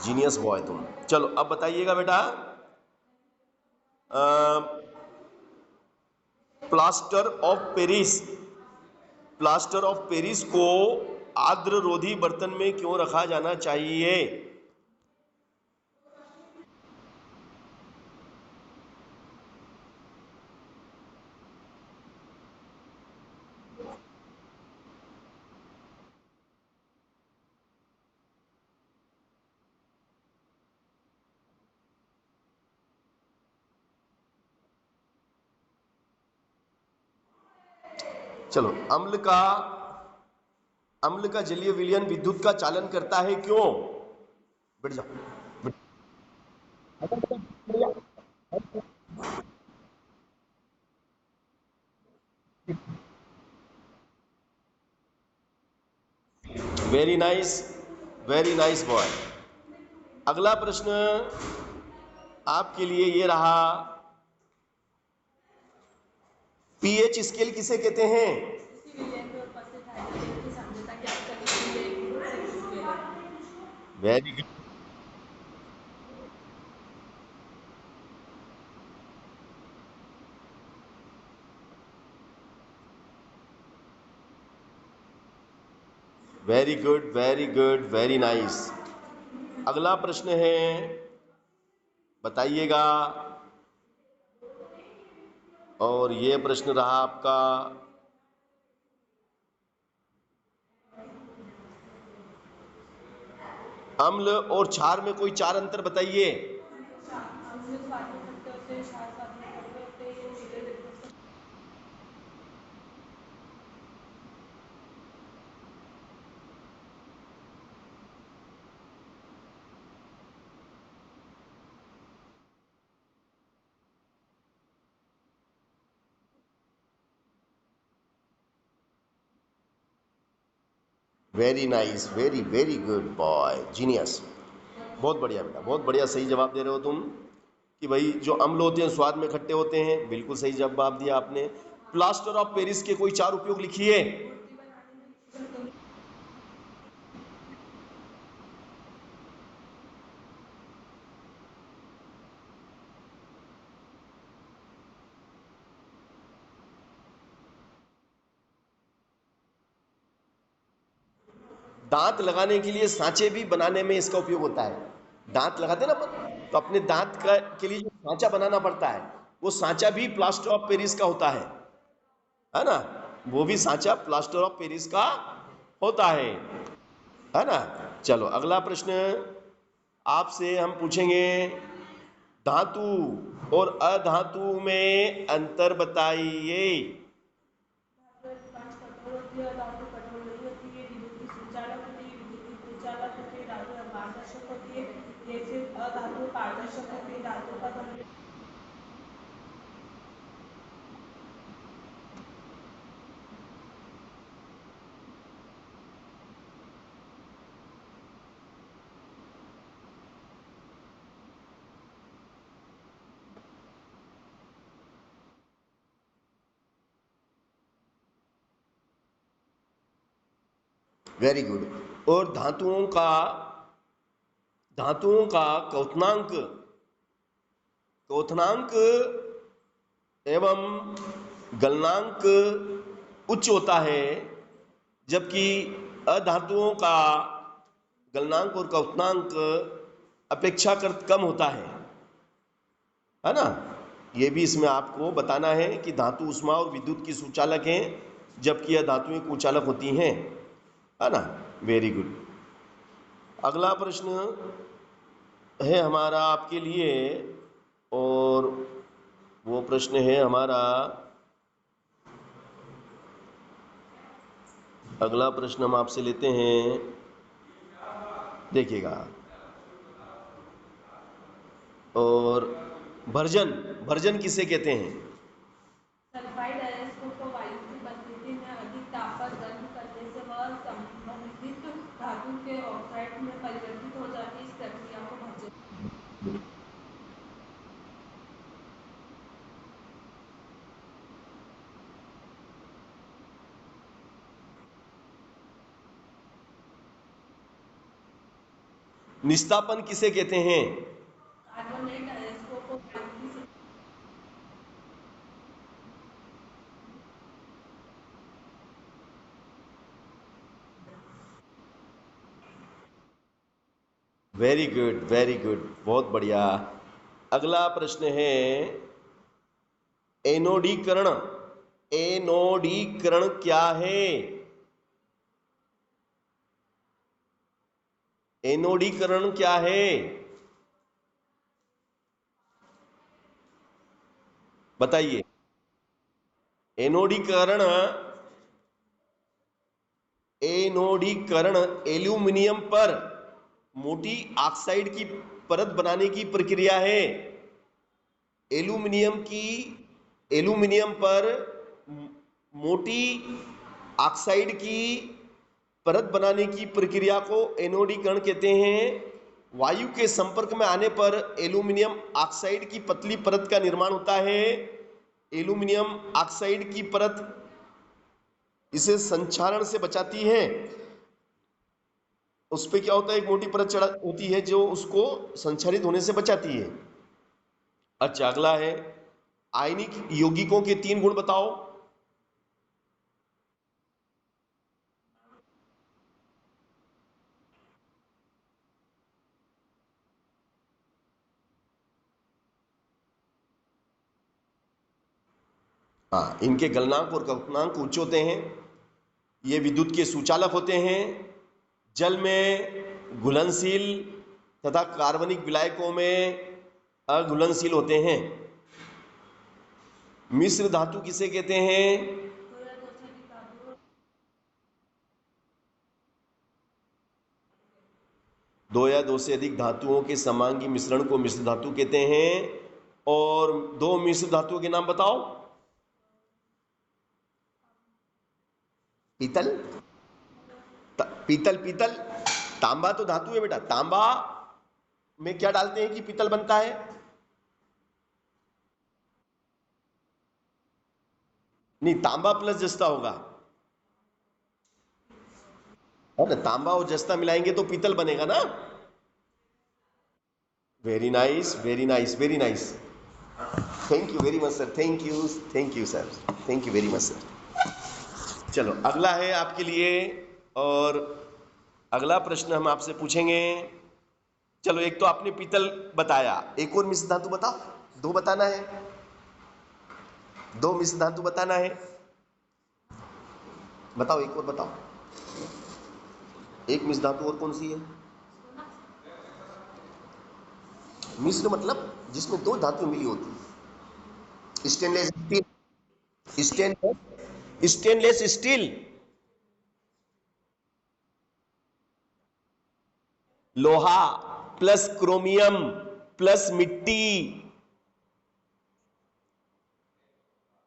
Genius boy तुम। चलो अब बताइएगा बेटा, plaster of Paris, plaster of Paris को आर्द्र रोधी बर्तन में क्यों रखा जाना चाहिए? चलो, अम्ल का जलीय विलयन विद्युत का चालन करता है, क्यों? बैठ जाओ। Very nice, very nice boy. अगला प्रश्न आपके लिए ये रहा, पीएच स्केल किसे कहते हैं? Very good, very good, very good, very nice. अगला प्रश्न है, बताइएगा, और ये प्रश्न रहा आपका, अम्ल और क्षार में कोई चार अंतर बताइए। Very nice, very very good boy, genius. बहुत बढ़िया बेटा, बहुत बढ़िया, सही जवाब दे रहे हो तुम कि भाई जो अम्ल होते हैं स्वाद में खट्टे होते हैं। बिल्कुल सही जवाब दिया आपने। प्लास्टर ऑफ पेरिस के कोई चार उपयोग लिखिए। दांत लगाने के लिए सांचे भी बनाने में इसका उपयोग होता है। दांत लगाते हैं ना अपन, तो अपने दांत के लिए जो सांचा बनाना पड़ता है, वो सांचा भी प्लास्टर ऑफ पेरिस का होता है ना? वो भी सांचा प्लास्टर ऑफ पेरिस का होता है ना? चलो अगला प्रश्न आपसे हम पूछेंगे, धातु और अधातु में अंतर बताइए। Very good. और धातुओं का क्वथनांक क्वथनांक एवं गलनांक उच्च होता है, जबकि अधातुओं का गलनांक और क्वथनांक अपेक्षाकृत कम होता है ना? ये भी इसमें आपको बताना है कि धातु उष्मा और विद्युत की सुचालक हैं, जबकि अधातुएं कुचालक होती हैं, है ना? Very good. अगला प्रश्न है हमारा आपके लिए, और वो प्रश्न है हमारा, अगला प्रश्न हम आपसे लेते हैं, देखिएगा, और भर्जन, भर्जन किसे कहते हैं? निस्तापन किसे कहते हैं? वेरी गुड, वेरी गुड, बहुत बढ़िया। अगला प्रश्न है एनोडीकरण। एनोडीकरण क्या है? एनोडीकरण क्या है? बताइए। एनोडीकरण, एनोडीकरण एल्यूमिनियम पर मोटी ऑक्साइड की परत बनाने की प्रक्रिया है। एल्यूमिनियम की, एल्यूमिनियम पर मोटी ऑक्साइड की परत बनाने की प्रक्रिया को एनोडीकरण कहते हैं। वायु के संपर्क में आने पर एल्यूमिनियम ऑक्साइड की पतली परत का निर्माण होता है। एल्यूमिनियम ऑक्साइड की परत इसे संक्षारण से बचाती है। उस पे क्या होता है, एक मोटी परत चढ़ा होती है जो उसको संक्षारित होने से बचाती है। अच्छा, अगला है आयनिक यौगिकों के 3 गुण बताओ। हाँ, इनके गलनांक और कंपनांक उच्च होते हैं। ये विद्युत के सुचालक होते हैं। जल में घुलनशील तथा कार्बनिक विलायकों में अघुलनशील होते हैं। मिश्र धातु किसे कहते हैं? दो या दो से अधिक धातुओं के समांगी मिश्रण को मिश्र धातु कहते हैं। और 2 मिश्र धातुओं के नाम बताओ। पीतल, पीतल, पीतल, तांबा तो धातु है बेटा। तांबा में क्या डालते हैं कि पीतल बनता है? नहीं, तांबा प्लस जस्ता होगा, है ना? तांबा और जस्ता मिलाएंगे तो पीतल बनेगा ना। Very nice, very nice, very nice. Thank you very much sir, thank you, thank you sir, thank you very much sir. चलो, अगला है आपके लिए, और अगला प्रश्न हम आपसे पूछेंगे। चलो, एक तो आपने पीतल बताया, एक और मिश्र धातु बताओ। 2 बताना है, 2 मिश्र धातु बताना है। बताओ, एक और बताओ। एक मिश्र धातु और कौन सी है? मिश्र मतलब जिसमें 2 धातु मिली होती। Stainless steel, stainless, stainless steel. लोहा प्लस क्रोमियम प्लस मिट्टी।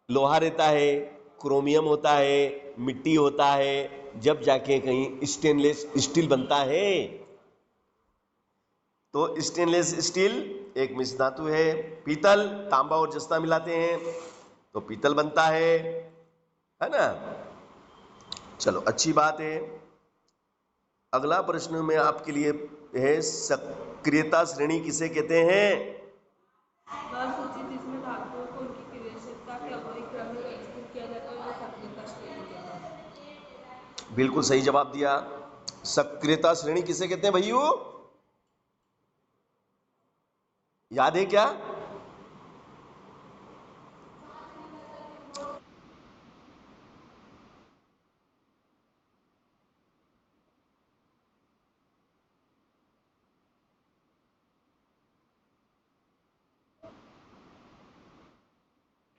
लोहा रहता है, क्रोमियम होता है, मिट्टी होता है, जब जाके कहीं स्टेनलेस स्टील बनता है। तो स्टेनलेस स्टील एक मिश्र धातु है। पीतल, तांबा और जस्ता मिलाते हैं तो पीतल बनता है ना? चलो, अच्छी बात है। अगला प्रश्न में आपके लिए है सक्रियता श्रेणी किसे कहते हैं? बिल्कुल सही जवाब दिया। सक्रियता श्रेणी किसे कहते हैं भैया? याद है क्या?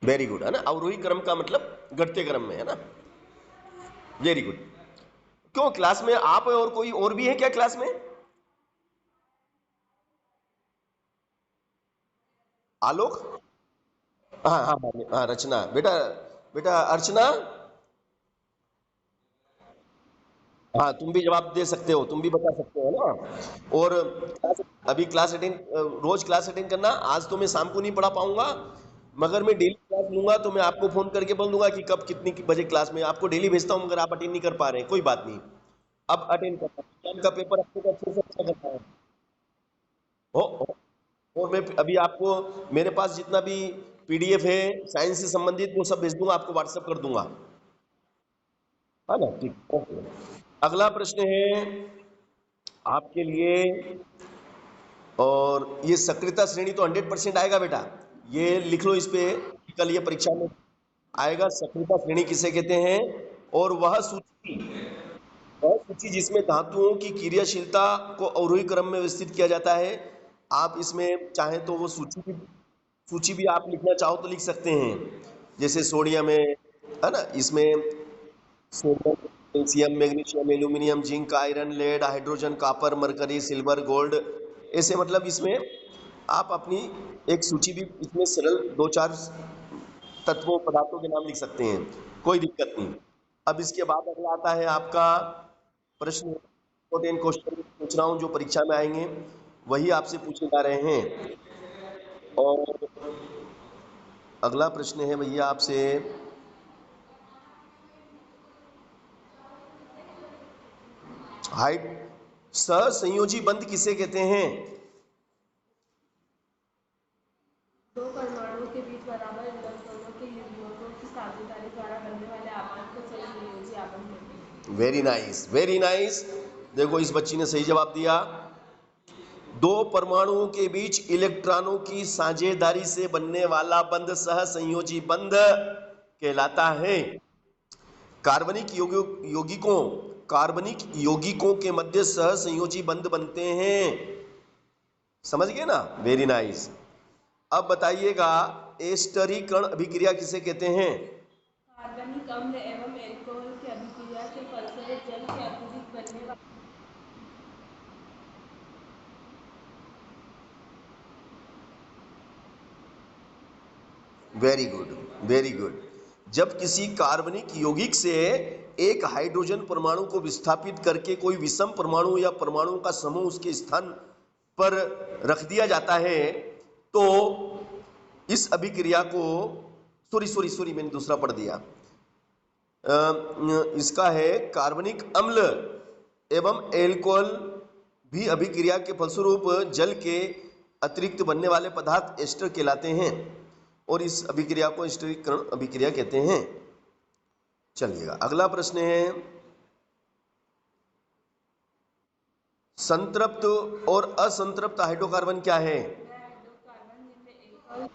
वेरी गुड, है ना? अवरोही क्रम का मतलब घटते क्रम में, है ना? Very good. क्यों, क्लास में आप और कोई और भी है क्या क्लास में? आलोक, हाँ हाँ हाँ हाँ, रचना बेटा, बेटा अर्चना, हाँ तुम भी जवाब दे सकते हो, तुम भी बता सकते हो ना। और अभी क्लास अटेंड, रोज क्लास अटेंड करना। आज तो मैं शाम को नहीं पढ़ा पाऊंगा, मगर मैं डेली क्लास लूंगा तो मैं आपको फोन करके बोल दूंगा कि कब कितनी बजे क्लास में। आपको डेली भेजता हूँ, मगर आप अटेंड नहीं कर पा रहे हैं, कोई बात नहीं। अब अटेंड करना, विज्ञान का पेपर आपको अच्छे से अच्छा करना है। और मैं अभी आपको मेरे पास जितना भी पीडीएफ है साइंस से संबंधित वो सब भेज दूंगा, आपको व्हाट्सएप कर दूंगा, है ना? ठीक, ओके। अगला प्रश्न है आपके लिए, और ये सक्रियता श्रेणी तो 100% आएगा बेटा, ये लिख लो इस पे, कल ये परीक्षा में आएगा। सक्रियता श्रेणी किसे कहते हैं? और वह सूची जिसमें धातुओं की क्रियाशीलता को अवरोही क्रम में व्यवस्थित किया जाता है। आप इसमें चाहे तो वो सूची भी आप लिखना चाहो तो लिख सकते हैं, जैसे सोडियम है ना, इसमें sodium, calcium, magnesium, aluminium, zinc, iron, lead, hydrogen, copper, mercury, silver, gold, ऐसे मतलब इसमें आप अपनी एक सूची भी इसमें सरल दो चार तत्वों पदार्थों के नाम लिख सकते हैं, कोई दिक्कत नहीं। अब इसके बाद अगला आता है आपका प्रश्न, इंपॉर्टेंट क्वेश्चन पूछ रहा हूं जो परीक्षा में आएंगे वही आपसे पूछे जा रहे हैं। और अगला प्रश्न है भैया आपसे, हाइट सहसंयोजी बंध किसे कहते हैं? दो परमाणुओं के बीच बराबर इलेक्ट्रॉनों के युग्मकों की साझेदारी द्वारा बनने वाले आबंध को सहसंयोजी आबंध कहते हैं। Very nice, very nice. देखो इस बच्ची ने सही जवाब दिया। दो परमाणुओं के बीच इलेक्ट्रॉनों की साझेदारी से बनने वाला बंध सहसंयोजी बंध कहलाता है। कार्बनिक यौगिकों कार्बनिक यौगिकों के मध्य सहसंयोजी बंध बनते हैं। समझ गए ना? Very nice. अब बताइएगा एस्टरीकरण अभिक्रिया किसे कहते हैं? कार्बनिक अम्ल एवं एल्कोहल की अभिक्रिया के फलस्वरूप जल के अतिरिक्त बनने वाले वेरी गुड, वेरी गुड। जब किसी कार्बनिक यौगिक से एक हाइड्रोजन परमाणु को विस्थापित करके कोई विषम परमाणु या परमाणु का समूह उसके स्थान पर रख दिया जाता है तो इस अभिक्रिया को, सॉरी सॉरी सॉरी मैंने दूसरा पढ़ दिया, इसका है कार्बनिक अम्ल एवं एल्कोहल भी अभिक्रिया के फलस्वरूप जल के अतिरिक्त बनने वाले पदार्थ एस्टर कहलाते हैं और इस अभिक्रिया को एस्टरीकरण अभिक्रिया कहते हैं। चलिएगा अगला प्रश्न है, संतृप्त और असंतृप्त हाइड्रोकार्बन क्या है? वह हाइड्रोकार्बन जिनमें एल्कोहल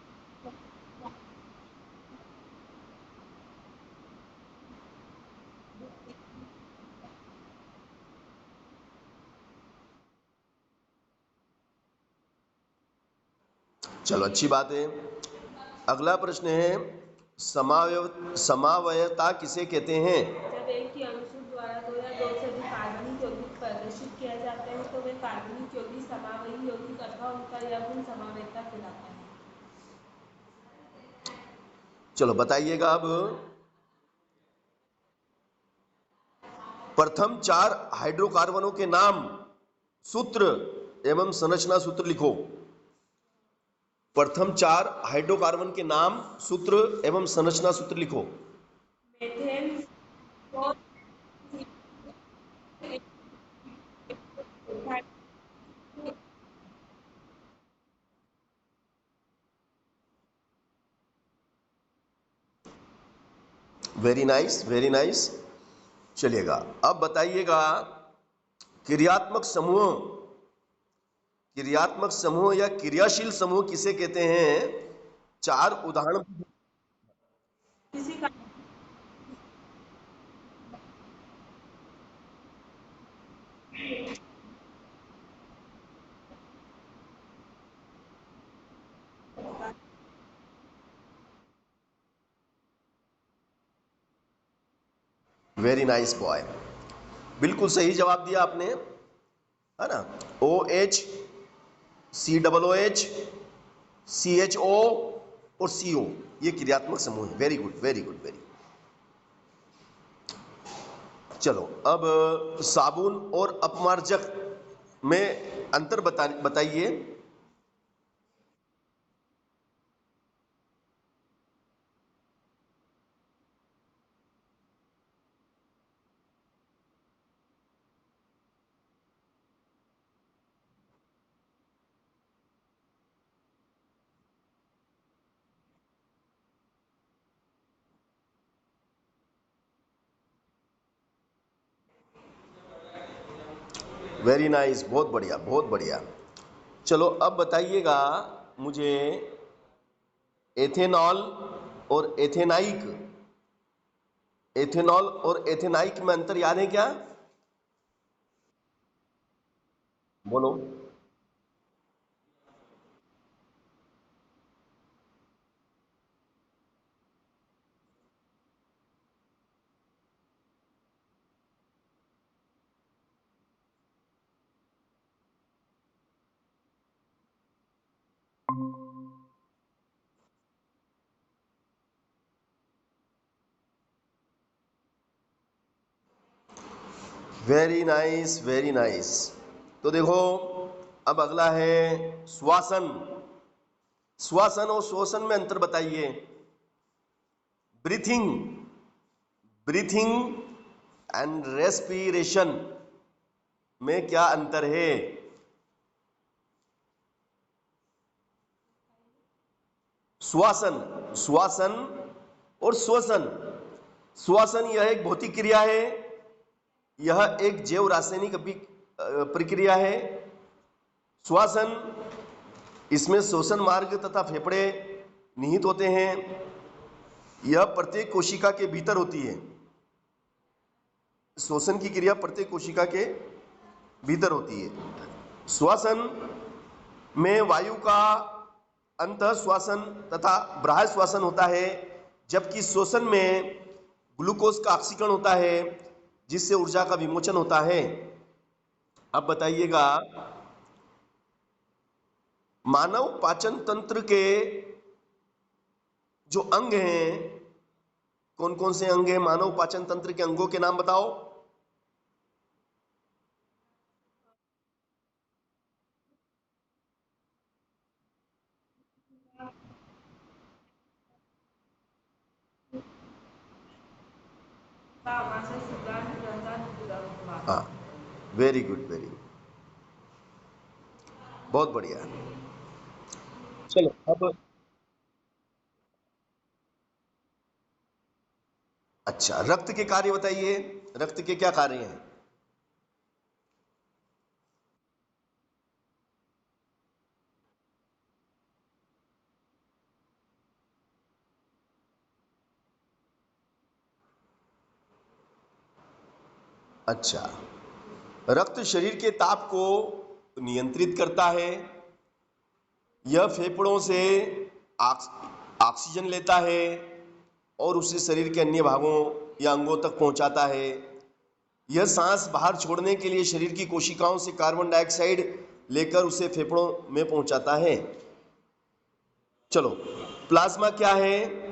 चलो अच्छी बात है। अगला प्रश्न है, समावयवता किसे कहते हैं? जब एक ही अणुसूत्र द्वारा दो या दो से अधिक कार्बनिक यौगिक प्रदर्शित किया जाते हैं तो वे कार्बनिक यौगिक समावयवी यौगिक अथवा उनका यह गुण समावयवता कहलाता है। चलो बताइएगा अब, प्रथम चार हाइड्रोकार्बनों के नाम, सूत्र एवं संरचना सूत्र लिखो। प्रथम चार हाइड्रोकार्बन के नाम, सूत्र एवं संरचना सूत्र लिखो। मेथेन और वेरी नाइस, वेरी नाइस। चलिएगा अब बताइएगा, क्रियात्मक समूह, क्रियात्मक समूह या क्रियाशील समूह किसे कहते हैं? चार उदाहरण। किसी का वेरी नाइस बॉय, बिल्कुल सही जवाब दिया आपने, है ना? O H, C double O H, C H O और सी ओ, ये क्रियात्मक समूह है। Very good, very good, very. चलो अब साबुन और अपमार्जक में अंतर बताइए। वेरी नाइस, बहुत बढ़िया बहुत बढ़िया। चलो अब बताइएगा मुझे, एथेनॉल और एथेनाइक, एथेनॉल और एथेनाइक में अंतर याद है क्या? बोलो। Very nice very nice. तो देखो, अब अगला है श्वासन। श्वासन और श्वसन में अंतर बताइए। ब्रीथिंग, ब्रीथिंग एंड रेस्पिरेशन में क्या अंतर है? श्वासन, श्वासन और श्वसन। श्वासन यह एक भौतिक क्रिया है, यह एक जैव रासायनिक प्रक्रिया है। श्वासन, इसमें श्वसन मार्ग तथा फेफड़े निहित होते हैं। यह प्रत्येक कोशिका के भीतर होती है। श्वसन की क्रिया प्रत्येक कोशिका के भीतर होती है। श्वसन में वायु का अंतः श्वसन तथा बाह्य श्वसन होता है, जबकि श्वसन में ग्लूकोज का ऑक्सीकरण होता है, जिससे ऊर्जा का विमोचन होता है। अब बताइएगा, मानव पाचन तंत्र के जो अंग हैं, कौन कौन से अंग हैं? मानव पाचन तंत्र के अंगों के नाम बताओ। आमाशय, शुक्राणु, ग्रंथन, उदर। हाँ, वेरी गुड वेरी गुड, बहुत बढ़िया। चलो अब, अच्छा, रक्त के कार्य बताइए। रक्त के क्या कार्य हैं? अच्छा, रक्त शरीर के ताप को नियंत्रित करता है। यह फेफड़ों से ऑक्सीजन लेता है और उसे शरीर के अन्य भागों या अंगों तक पहुंचाता है। यह सांस बाहर छोड़ने के लिए शरीर की कोशिकाओं से कार्बन डाइऑक्साइड लेकर उसे फेफड़ों में पहुंचाता है। चलो, प्लाज्मा क्या है?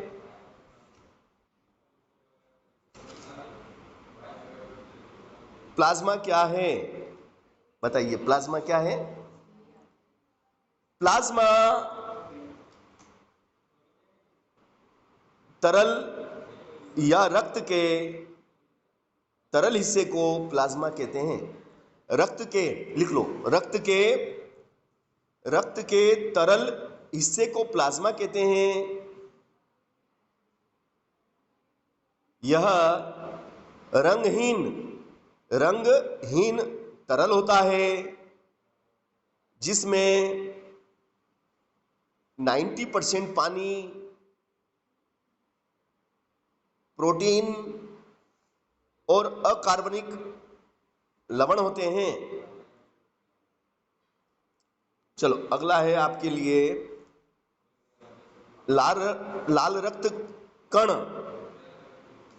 प्लाज्मा क्या है बताइए, प्लाज्मा क्या है? प्लाज्मा तरल या रक्त के तरल हिस्से को प्लाज्मा कहते हैं। रक्त के, लिख लो, रक्त के तरल हिस्से को प्लाज्मा कहते हैं। यह रंगहीन रंगहीन तरल होता है, जिसमें 90% पानी, प्रोटीन और अकार्बनिक लवण होते हैं। चलो अगला है आपके लिए, लाल लाल रक्त कण,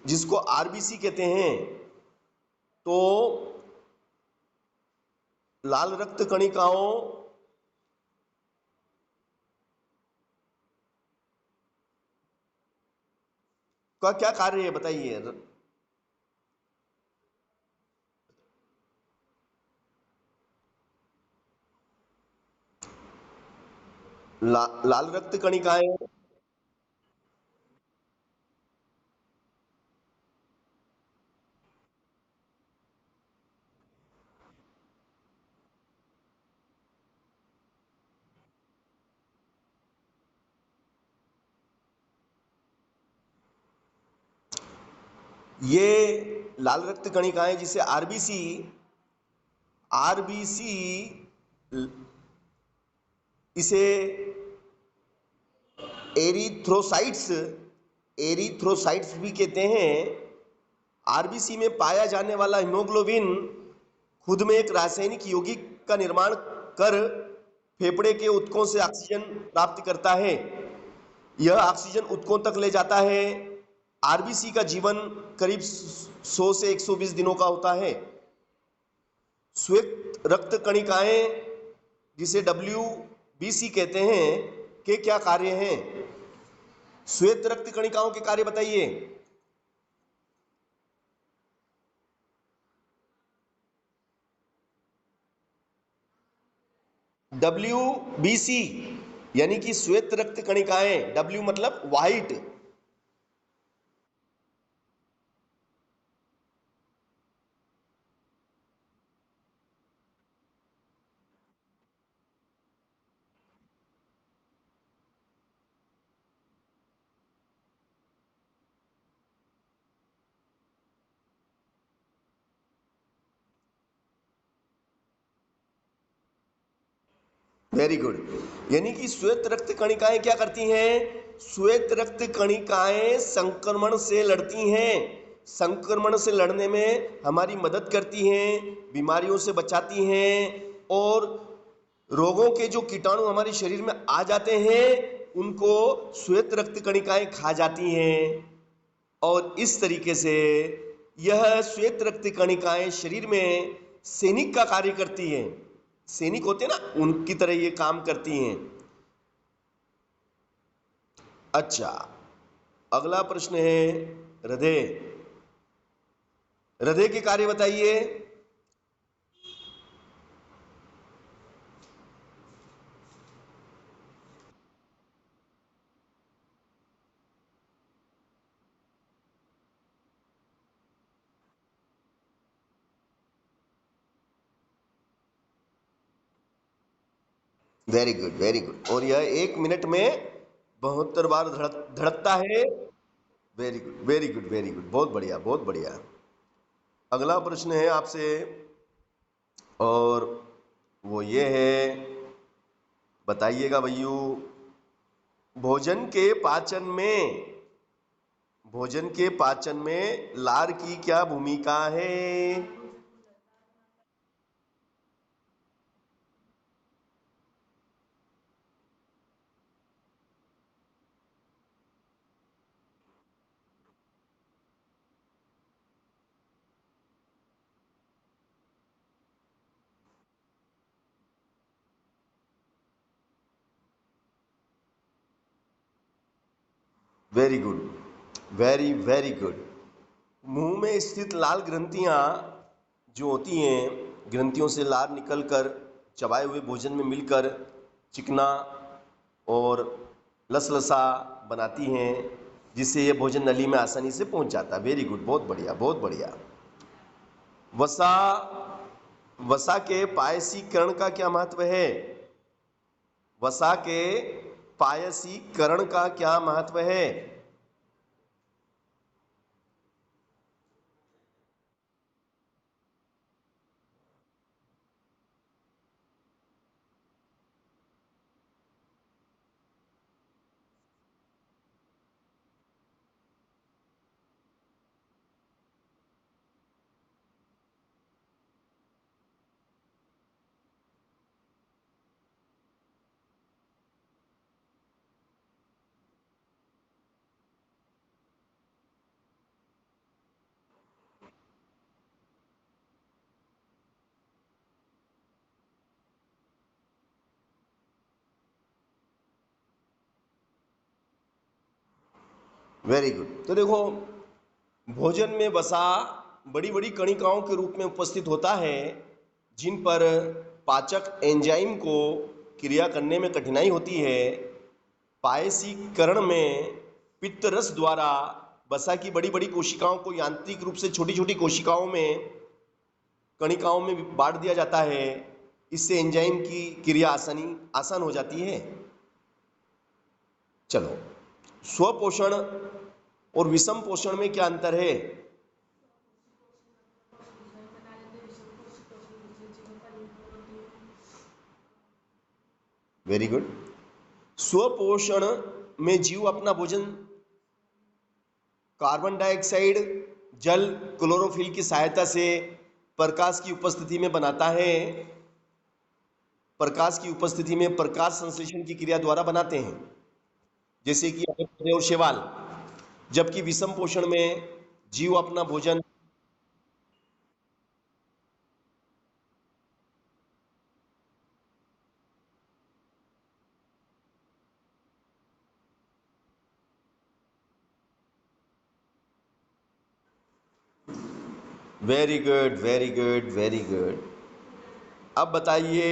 जिसको आरबीसी कहते हैं। तो लाल रक्त कणिकाओं का क्या कार्य है बताइए। लाल रक्त कणिकाएं, ये लाल रक्त कणिकाएं जिसे आरबीसी आरबीसी इसे एरिथ्रोसाइट्स भी कहते हैं। आरबीसी में पाया जाने वाला हीमोग्लोबिन खुद में एक रासायनिक यौगिक का निर्माण कर फेफड़े के ऊतकों से ऑक्सीजन प्राप्त करता है। यह ऑक्सीजन ऊतकों तक ले जाता है। आरबीसी का जीवन करीब 100 से 120 दिनों का होता है। श्वेत रक्त कणिकाएं जिसे WBC कहते हैं के क्या कार्य हैं? श्वेत रक्त कणिकाओं के कार्य बताइए। WBC यानी कि श्वेत रक्त कणिकाएं, W मतलब व्हाइट। Very good. यानी कि श्वेत रक्त कणिकाएं क्या करती हैं? श्वेत रक्त कणिकाएं संक्रमण से लड़ती हैं। संक्रमण से लड़ने में हमारी मदद करती हैं, बीमारियों से बचाती हैं, और रोगों के जो कीटाणु हमारे शरीर में आ जाते हैं उनको श्वेत रक्त कणिकाएं खा जाती हैं। और इस तरीके से यह श्वेत रक्त कणिकाएं शरीर में सैनिक का कार्य करती हैं। सैनिक होते हैं ना, उनकी तरह ये काम करती हैं। अच्छा, अगला प्रश्न है हृदय। हृदय के कार्य बताइए। Very good, very good. और यह 1 मिनट में 72 बार धड़कता है। Very good, very good, very good, बहुत बढ़िया, बहुत बढ़िया। अगला प्रश्न है आपसे, और वो ये है, बताइएगा भैयू, भोजन के पाचन में लार की क्या भूमिका है? Very good, very very good. मुंह में स्थित लाल ग्रंथियां जो होती हैं, ग्रंथियों से लार निकलकर चबाए हुए भोजन में मिलकर चिकना और लसलसा बनाती हैं, जिससे यह भोजन नली में आसानी से पहुंच जाता है। वेरी गुड, बहुत बढ़िया, बहुत बढ़िया। वसा वसा के पायसीकरण का क्या महत्व है? वसा के पायसीकरण का क्या महत्व है? Very good. तो देखो, भोजन में वसा बड़ी बड़ी कणिकाओं के रूप में उपस्थित होता है, जिन पर पाचक एंजाइम को क्रिया करने में कठिनाई होती है। पायसीकरण में पित्त रस द्वारा वसा की बड़ी बड़ी कोशिकाओं को यांत्रिक रूप से छोटी छोटी कोशिकाओं में, कणिकाओं में बांट दिया जाता है। इससे एंजाइम की क्रिया आसान हो जाती है। चलो, स्वपोषण और विषम पोषण में क्या अंतर है? Very good. स्वपोषण में जीव अपना भोजन कार्बन डाइऑक्साइड, जल, क्लोरोफिल की सहायता से प्रकाश की उपस्थिति में बनाता है। प्रकाश की उपस्थिति में प्रकाश संश्लेषण की क्रिया द्वारा बनाते हैं, जैसे कि पौधे और शैवाल। जबकि विषम पोषण में जीव अपना भोजन very good, very good, very good. अब बताइए,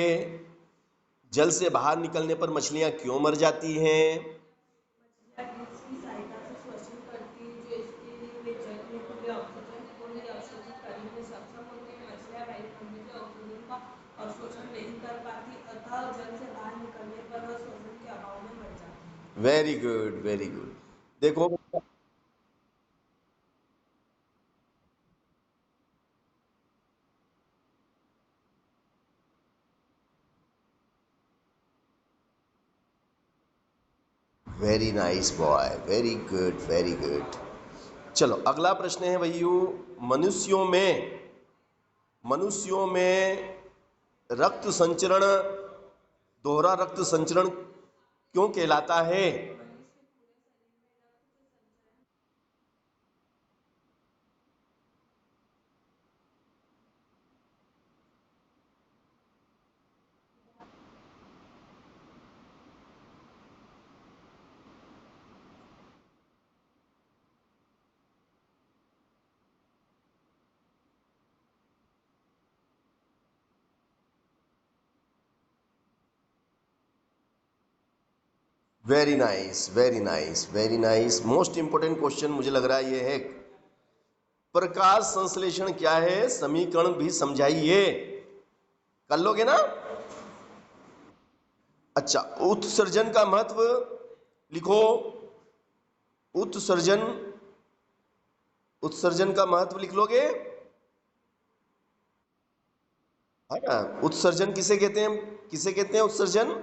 जल से बाहर निकलने पर मछलियां क्यों मर जाती हैं? मछलियाँ इसकी सहायता से श्वसन करती हैं, जो इसके लिए वे जल में खुले ऑक्सीजन को ही अवशोषित करने में सक्षम होते हैं। मछलियाँ वायुमंडल के ऑक्सीजन का अवशोषण नहीं कर पाती, अतः जल से बाहर निकलने पर वह श्वसन के अभाव में मर जाती हैं। Very good, very good. देखो, very nice boy, very good, very good. चलो अगला प्रश्न है भैयू, मनुष्यों में रक्त संचरण, दोहरा रक्त संचरण क्यों कहलाता है? Very nice, very nice, very nice. Most important question मुझे लग रहा है ये है, प्रकाश संश्लेषण क्या है, समीकरण भी समझाइए। कर लोगे ना? अच्छा, उत्सर्जन का महत्व लिखो। उत्सर्जन, उत्सर्जन का महत्व लिख लोगे? है ना? उत्सर्जन किसे कहते हैं, किसे कहते हैं उत्सर्जन?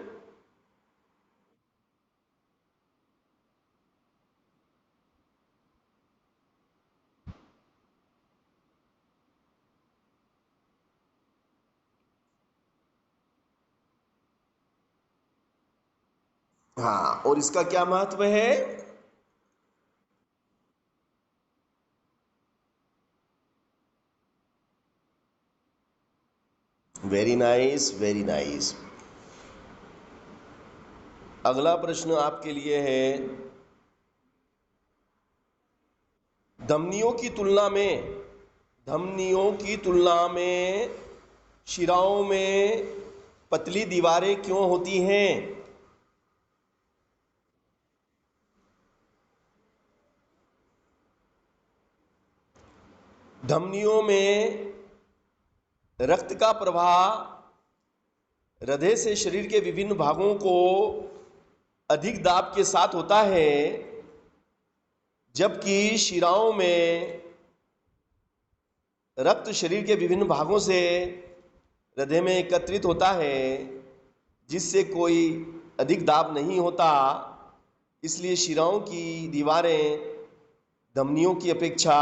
हाँ, और इसका क्या महत्व है? Very nice, very nice. अगला प्रश्न आपके लिए है, धमनियों की तुलना में, धमनियों की तुलना में शिराओं में पतली दीवारें क्यों होती हैं? धमनियों में रक्त का प्रवाह हृदय से शरीर के विभिन्न भागों को अधिक दाब के साथ होता है, जबकि शिराओं में रक्त शरीर के विभिन्न भागों से हृदय में एकत्रित होता है, जिससे कोई अधिक दाब नहीं होता। इसलिए शिराओं की दीवारें धमनियों की अपेक्षा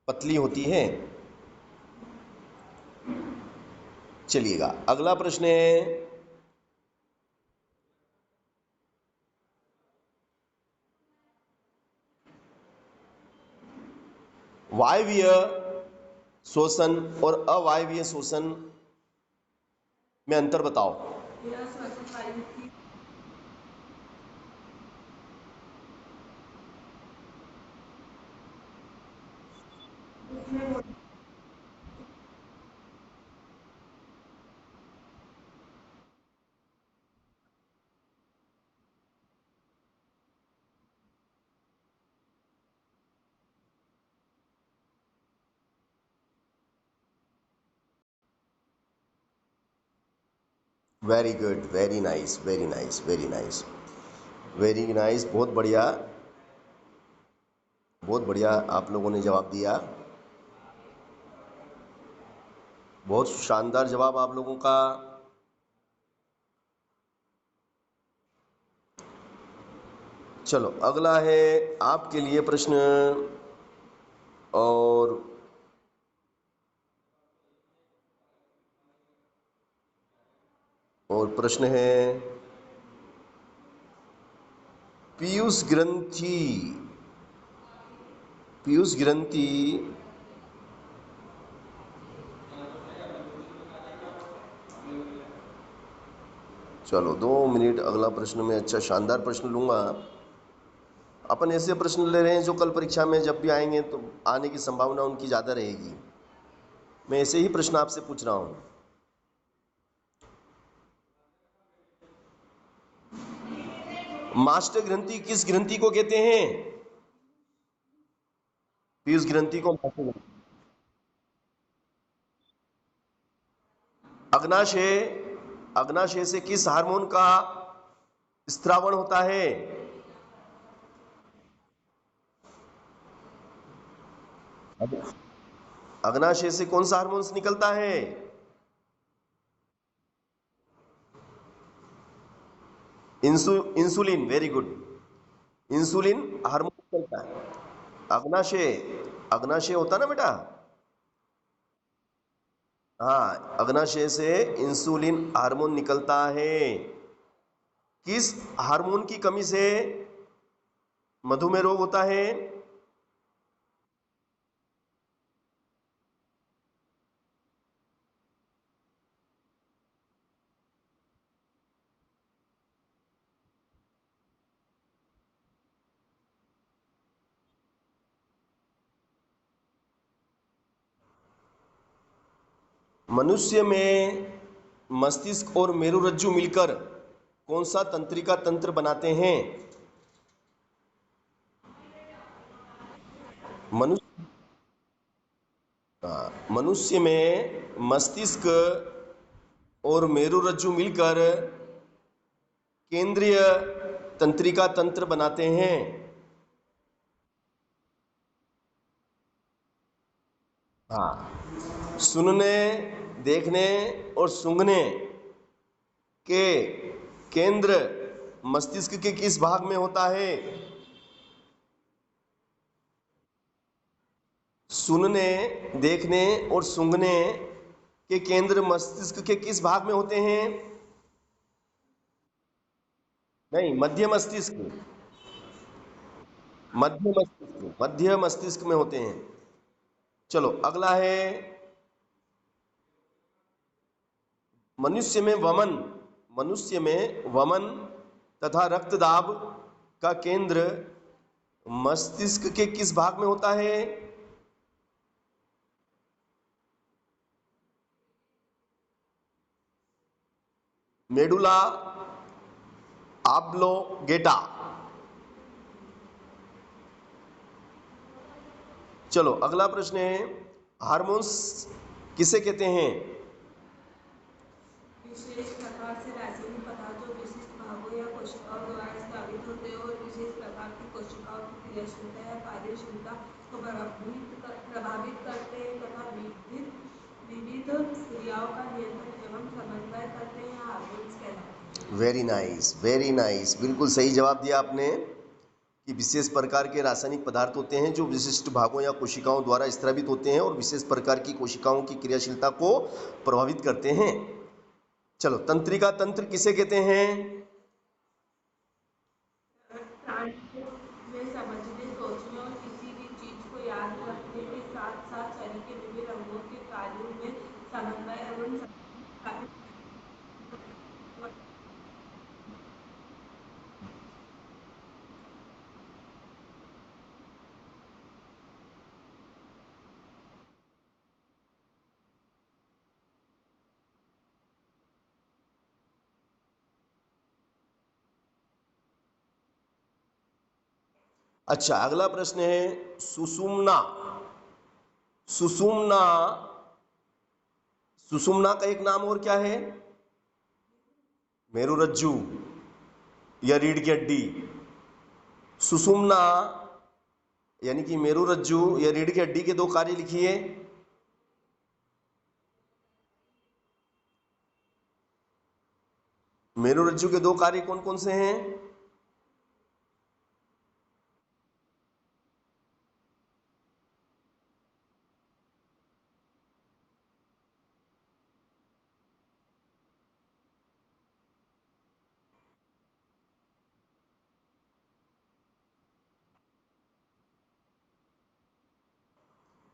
पतली होती हैं। चलिएगा, अगला प्रश्न है, वायवीय श्वसन और अवायवीय श्वसन में अंतर बताओ। यह श्वसन वायु की उसमें very good, very nice, very nice, very nice, very nice. बहुत बढ़िया, बहुत बढ़िया आप लोगों ने जवाब दिया। बहुत शानदार जवाब आप लोगों का। चलो अगला है आपके लिए प्रश्न। और प्रश्न है पीयूष ग्रंथि। पीयूष ग्रंथि चलो 2 मिनट, अगला प्रश्न में अच्छा शानदार प्रश्न लूंगा। अपन ऐसे प्रश्न ले रहे हैं जो कल परीक्षा में जब भी आएंगे तो आने की संभावना उनकी ज़्यादा रहेगी। मैं ऐसे ही प्रश्न आपसे पूछ रहा हूँ। मास्टर ग्रंथि किस ग्रंथि को कहते हैं? पीयूष ग्रंथि को मास्टर ग्रंथि। अग्नाशय, अग्नाशय से किस हार्मोन का स्त्रावण होता है? अग्नाशय से कौन सा हार्मोन निकलता है? Insulin, very good. Insulin hormone निकलता है अग्नाशय। अग्नाशय होता ना बेटा। हाँ, अग्नाशय से इंसुलिन हार्मोन निकलता है। किस हार्मोन की कमी से मधुमेह रोग होता है? मनुष्य में मस्तिष्क और मेरुरज्जु मिलकर कौन सा तंत्रिका तंत्र बनाते हैं? मनुष्य, मनुष्य में मस्तिष्क और मेरुरज्जु मिलकर केंद्रीय तंत्रिका तंत्र बनाते हैं। हाँ, सुनने, देखने और सूंघने के केंद्र मस्तिष्क के किस भाग में होता है? सुनने, देखने और सूंघने के केंद्र मस्तिष्क के किस भाग में होते हैं? नहीं, मध्य मस्तिष्क। मध्य मस्तिष्क में होते हैं। चलो अगला है मनुष्य में वमन। मनुष्य में वमन तथा रक्तदाब का केंद्र मस्तिष्क के किस भाग में होता है? Medulla oblongata. चलो अगला प्रश्न है हार्मोन्स किसे कहते हैं? विशेष प्रकार से रासायनिक पदार्थ जो विशिष्ट भागों या कोशिकाओं द्वारा स्रावित होते हैं और विशेष प्रकार की कोशिकाओं की क्रियाशीलता या कार्यशीलता को प्रभावित करते हैं तथा विविध क्रियाओं का नियंत्रण एवं समन्वय करते हैं, हार्मोन्स कहलाते हैं। वेरी नाइस, वेरी नाइस, बिल्कुल सही जवाब दिया आपने कि विशेष प्रकार के रासायनिक पदार्थ होते हैं जो विशिष्ट भागों या कोशिकाओं द्वारा स्रावित होते हैं और विशेष प्रकार की कोशिकाओं की क्रियाशीलता को प्रभावित करते हैं। चलो तंत्रिका तंत्र किसे कहते हैं? प्राणियों में समझने, सोचने और किसी भी चीज को याद रखने के साथ साथ शरीर के विभिन्न अंगों के कार्यों में समन्वय एवं कार्य। अच्छा अगला प्रश्न है सुषुम्ना। सुषुम्ना, सुषुम्ना का एक नाम और क्या है? मेरुरज्जु या रीढ़ की हड्डी। सुषुम्ना यानी कि मेरुरज्जु या रीढ़ की हड्डी के दो कार्य लिखिए। मेरुरज्जु के दो कार्य कौन कौन से हैं?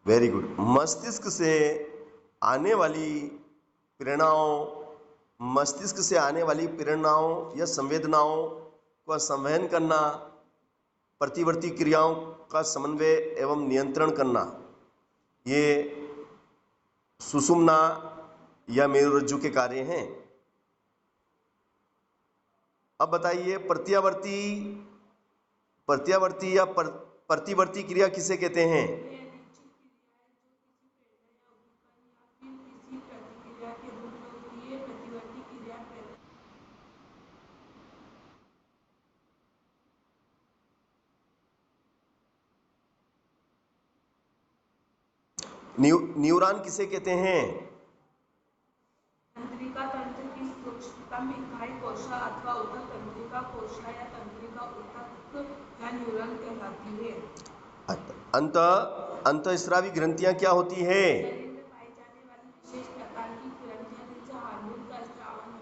Very good. मस्तिष्क से आने वाली प्रेरणाओं मस्तिष्क से आने वाली प्रेरणाओं या संवेदनाओं का संवहन करना, प्रतिवर्ती क्रियाओं का समन्वय एवं नियंत्रण करना, ये सुषुम्ना या मेरुरज्जु के कार्य हैं। अब बताइए, प्रत्यावर्ती या प्रतिवर्ती क्रिया किसे कहते हैं? ये निश्चित क्रिया है जो किसी प्रेरणा या उद्दीपन या फिर किसी प्रतिक्रिया के रूप में होती है। प्रतिवर्ती क्रिया न्यूरॉन किसे कहते हैं? तंत्रिका तंत्र की सूक्ष्मतम इकाई कोशिका अथवा ऊतक तंत्रिका कोशिका या तंत्रिका ऊतक या न्यूरॉन कहलाती है। अंत अंतःस्रावी ग्रंथियां क्या होती है? शरीर में पाई जाने वाली विशेष प्रकार की ग्रंथियां जिनसे हार्मोन का स्रावण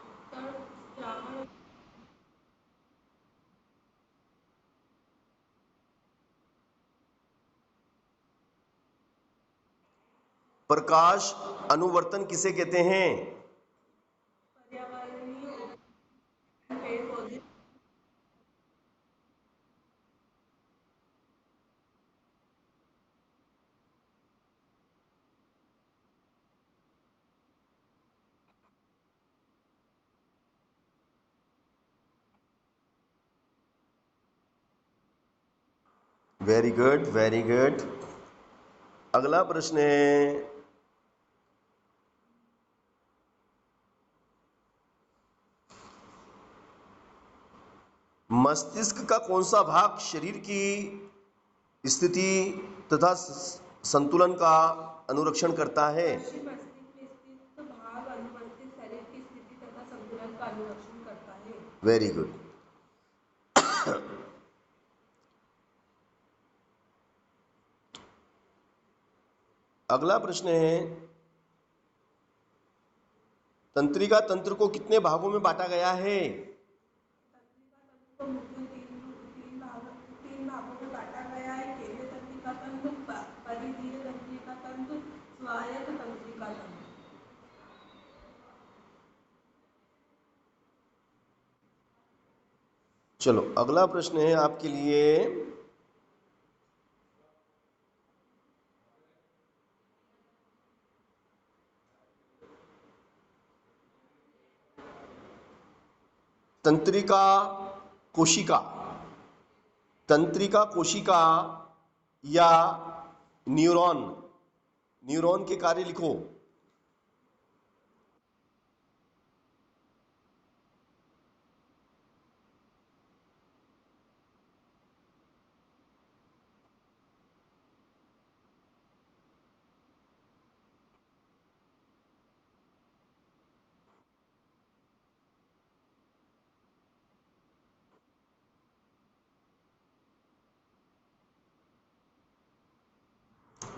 प्रकाश अनुवर्तन किसे कहते हैं? पर्यावरणीय पेड़ पौधे वेरी गुड, वेरी गुड। अगला प्रश्न है, मस्तिष्क का कौन सा भाग शरीर की स्थिति तथा संतुलन का अनुरक्षण करता है? पश्चिम मस्तिष्क में स्थित भाग अनुवर्ती शरीर की स्थिति तथा संतुलन का अनुरक्षण करता है। Very good. अगला प्रश्न है, तंत्रिका तंत्र को कितने भागों में बांटा गया है? तंत्रिका तंत्र को मुख्य तीन भागों में बांटा गया है। केंद्रीय तंत्रिका तंत्र, परिधीय तंत्रिका तंत्र, स्वायत्त तंत्रिका तंत्र। चलो, अगला प्रश्न है आपके लिए, तंत्रिका कोशिका तंत्रिका कोशिका या न्यूरॉन न्यूरॉन के कार्य लिखो।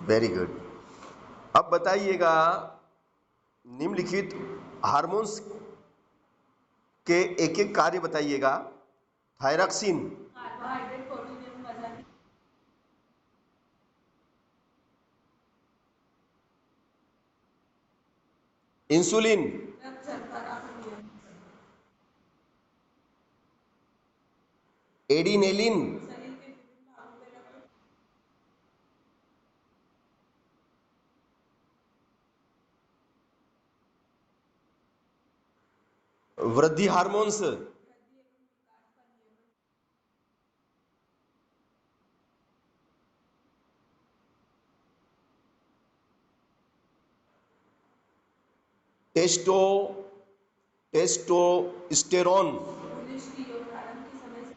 Very good. अब बताइएगा, निम्नलिखित हार्मोन्स के एक एक कार्य बताइएगा। थायरॉक्सिन, कार्बोहाइड्रेट, प्रोटीन एवं वसा की इंसुलिन, रक्त शर्करा का नियंत्रण, एडिनेलिन, शरीर के विभिन्न भागों में रक्त वृद्धि हार्मोन्स, वृद्धि एवं विकास का नियमन, टेस्टो टेस्टोस्टेरोन। पुलिस योग प्रारंभ के समय से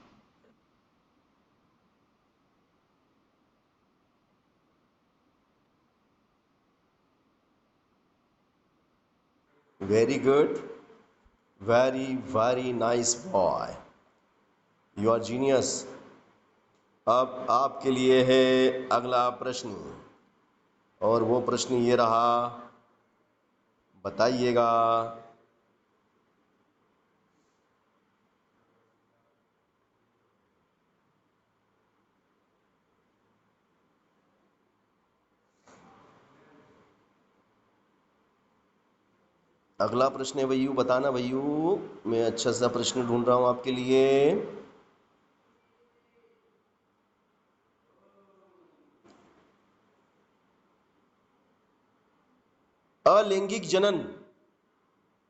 very good, very very nice boy, you are genius. अब आपके लिए है अगला प्रश्न, और वो प्रश्न ये रहा, बताइएगा, अगला प्रश्न है भैयू, बताना भैयू। मैं अच्छा सा प्रश्न ढूंढ रहा हूं आपके लिए। अलैंगिक जनन,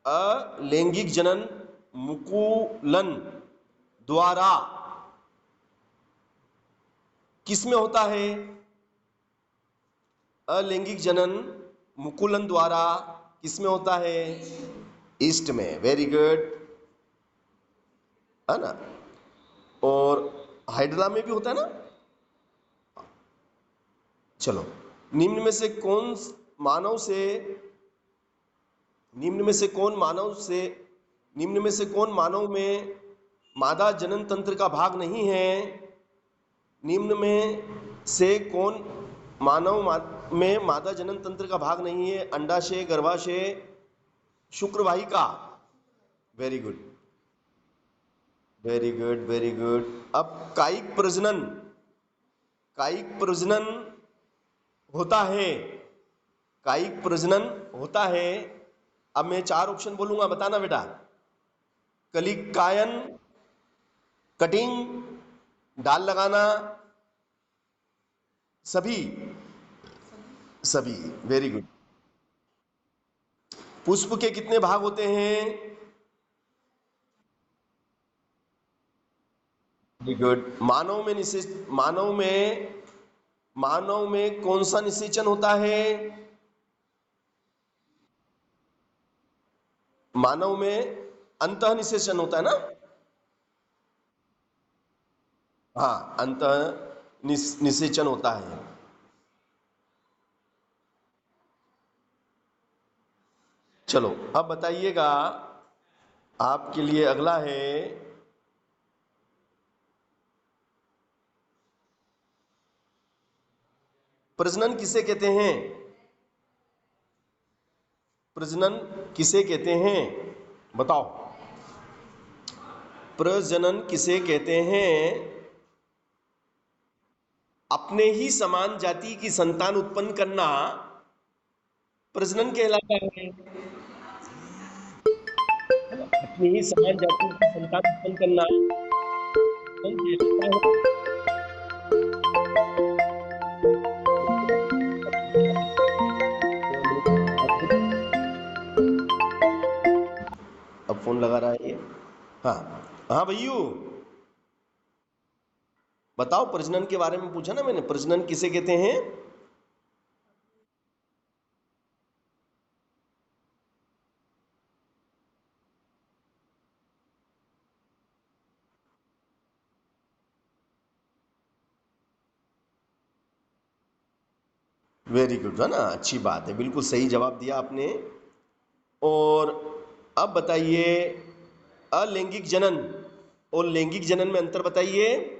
अलैंगिक जनन मुकुलन द्वारा किसमें होता है? अलैंगिक जनन मुकुलन द्वारा किसमें होता है? ईस्ट में। वेरी गुड, है ना। और हाइड्रा में भी होता है ना। चलो, निम्न में से कौन मानव से निम्न में से कौन मानव से निम्न में से कौन मानव में मादा जनन तंत्र का भाग नहीं है? निम्न में से कौन में मादा जनन तंत्र का भाग नहीं है? अंडाशय, गर्भाशय, शुक्रवाहिका। Very good, very good, very good. अब कायिक प्रजनन होता है, कायिक प्रजनन होता है। अब मैं 4 ऑप्शन बोलूंगा, बताना बेटा। कलिकायन, कटिंग, डाल लगाना, सभी। सभी, वेरी गुड। पुष्प के कितने भाग होते हैं? Very good. मानव में कौन सा निषेचन होता है? मानव में अंतः निषेचन होता है ना। हाँ, अंतः निषेचन होता है। चलो, अब बताइएगा, आपके लिए अगला है। प्रजनन किसे कहते हैं? प्रजनन किसे कहते हैं? बताओ। प्रजनन किसे कहते हैं? अपने ही समान जाति की संतान उत्पन्न करना प्रजनन कहलाता है। अपनी ही समान जाति की संतान उत्पन्न करना प्रजनन कहलाता है। अब फोन लगा रहा है ये। हाँ, हाँ भैयू, बताओ। प्रजनन के बारे में पूछा ना मैंने, प्रजनन किसे कहते हैं? वेरी गुड, है ना, अच्छी बात है, बिल्कुल सही जवाब दिया आपने। और अब बताइए, अलैंगिक जनन और लैंगिक जनन में अंतर बताइए।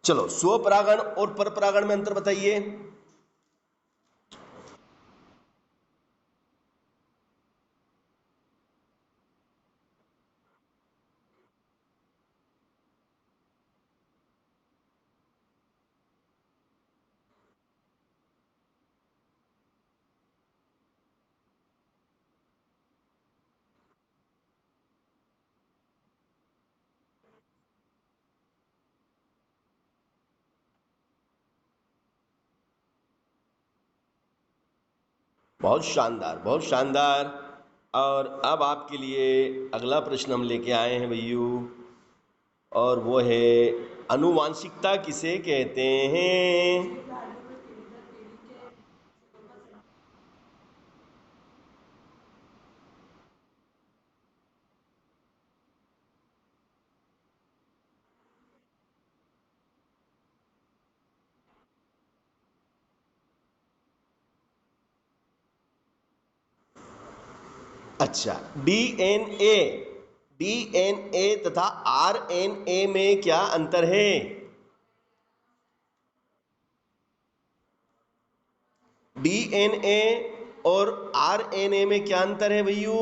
चलो, स्वपरागण और परपरागण में अंतर बताइए। बहुत शानदार, बहुत शानदार। और अब आपके लिए अगला प्रश्न हम लेके आए हैं भैयू, और वो है, अनुवांशिकता किसे कहते हैं? अच्छा, डीएनए डीएनए तथा आरएनए में क्या अंतर है? डीएनए और आरएनए में क्या अंतर है भैयू?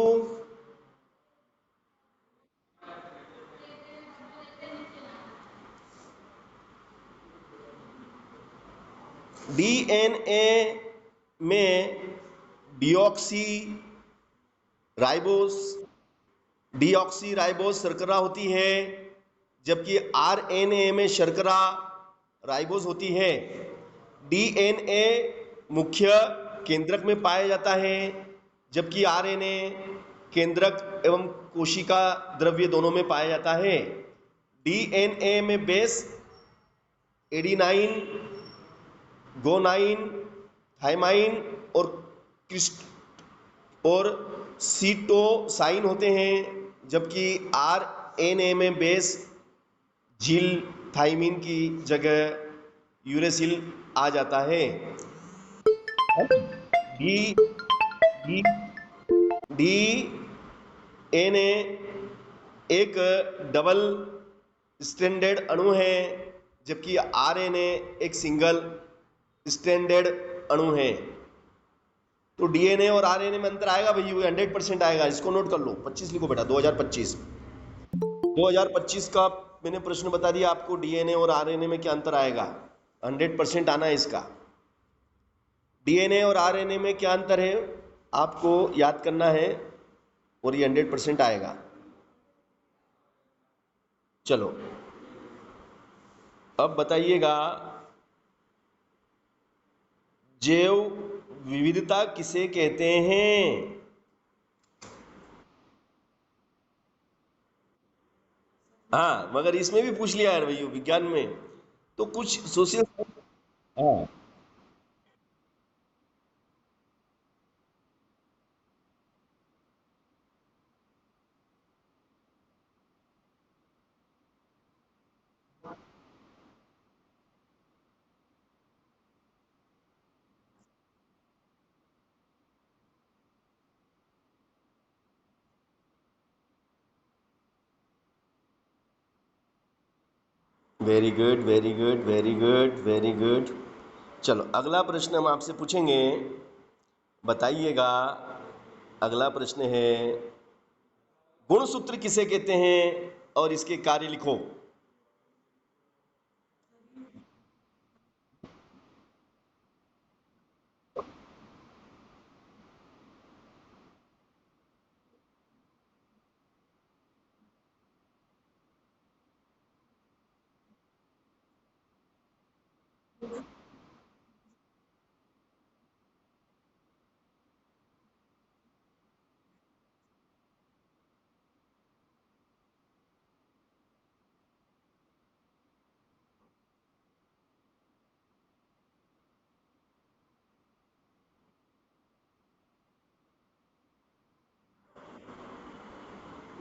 डीएनए में डिऑक्सी राइबोस डीऑक्सी राइबोस शर्करा होती है, जबकि आरएनए में शर्करा राइबोस होती है। डीएनए मुख्य केंद्रक में पाया जाता है, जबकि आरएनए केंद्रक एवं कोशिका द्रव्य दोनों में पाया जाता है। डीएनए में बेस एडिनाइन, गोनाइन, थाइमाइन और क्रिस्ट और सीटोसाइन होते हैं, जबकि आरएनए में बेस झील थाइमिन की जगह यूरेसिल आ जाता है। D D D N A एक डबल स्ट्रैंडेड अणु है, जबकि आरएनए एक सिंगल स्ट्रैंडेड अणु है। तो डीएनए और आरएनए में अंतर आएगा भैया, 100% आएगा। इसको नोट कर लो, 25 लिखो बेटा। 2025 का मैंने प्रश्न बता दिया आपको, डीएनए और आरएनए में क्या अंतर आएगा। 100% आना है इसका। डीएनए और आरएनए में क्या अंतर है आपको याद करना है, और ये 100% आएगा। चलो अब बताइएगा, जैव विविधता किसे कहते हैं? हाँ, मगर इसमें भी पूछ लिया है भैया, विज्ञान में तो कुछ सोशल। हाँ, very good, very good, very good, very good. चलो अगला प्रश्न हम आपसे पूछेंगे, बताइएगा। अगला प्रश्न है, गुणसूत्र किसे कहते हैं और इसके कार्य लिखो।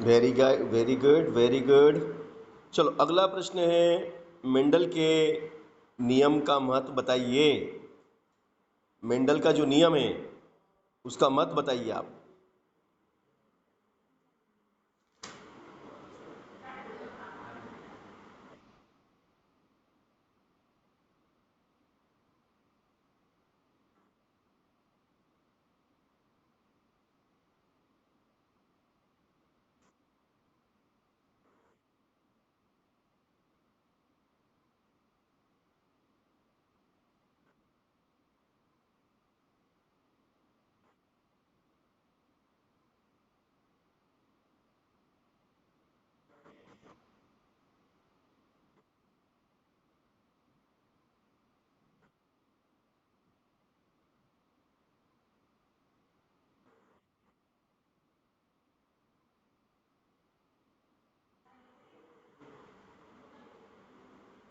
Very good, very good, very good. चलो अगला प्रश्न है, मेंडल के नियम का महत्व बताइए। मेंडल का जो नियम है उसका महत्व बताइए आप।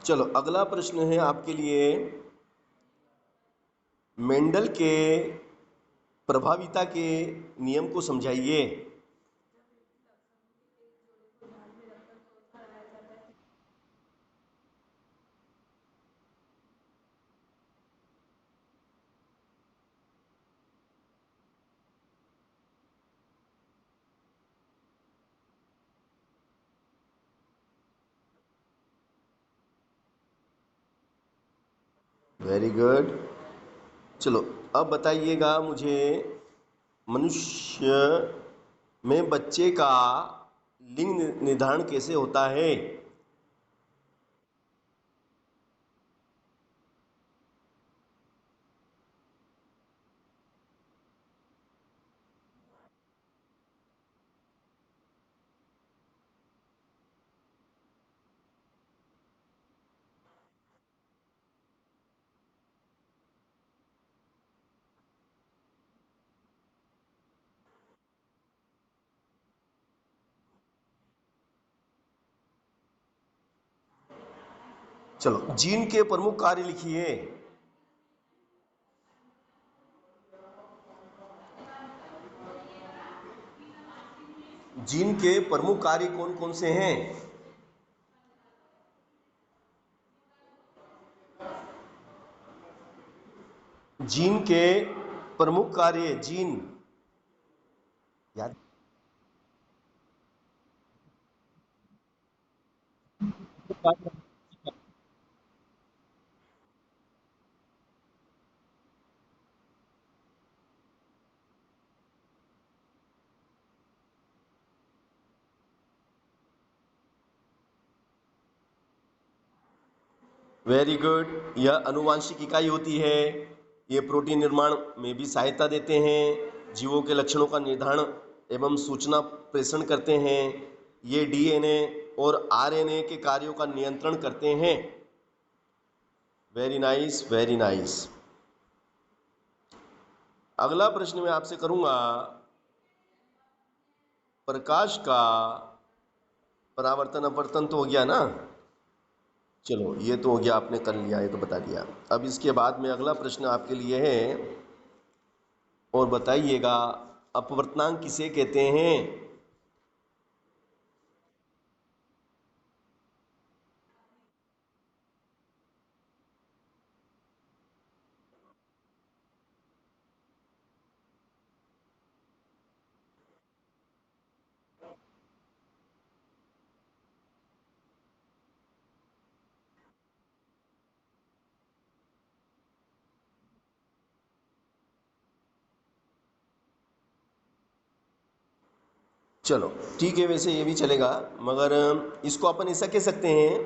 चलो अगला प्रश्न है आपके लिए, मेंडल के प्रभाविता के नियम को समझाइए। Very good. चलो, अब बताइएगा मुझे, मनुष्य में बच्चे का लिंग निर्धारण कैसे होता है? चलो, जीन के प्रमुख कार्य लिखिए। जीन के प्रमुख कार्य कौन कौन से हैं? जीन के प्रमुख कार्य, जीन याद। Very good. यह अनुवांशिक इकाई होती है। ये प्रोटीन निर्माण में भी सहायता देते हैं, जीवों के लक्षणों का निर्धारण एवं सूचना प्रेषण करते हैं। ये डीएनए और आरएनए के कार्यों का नियंत्रण करते हैं। Very nice, very nice. अगला प्रश्न मैं आपसे करूंगा, प्रकाश का परावर्तन अपवर्तन तो हो गया ना? चलो, ये तो हो गया, आपने कर लिया, ये तो बता दिया। अब इसके बाद में अगला प्रश्न आपके लिए है, और बताइएगा, अपवर्तनांक किसे कहते हैं? चलो ठीक है, वैसे ये भी चलेगा, मगर इसको अपन ऐसा कह सकते हैं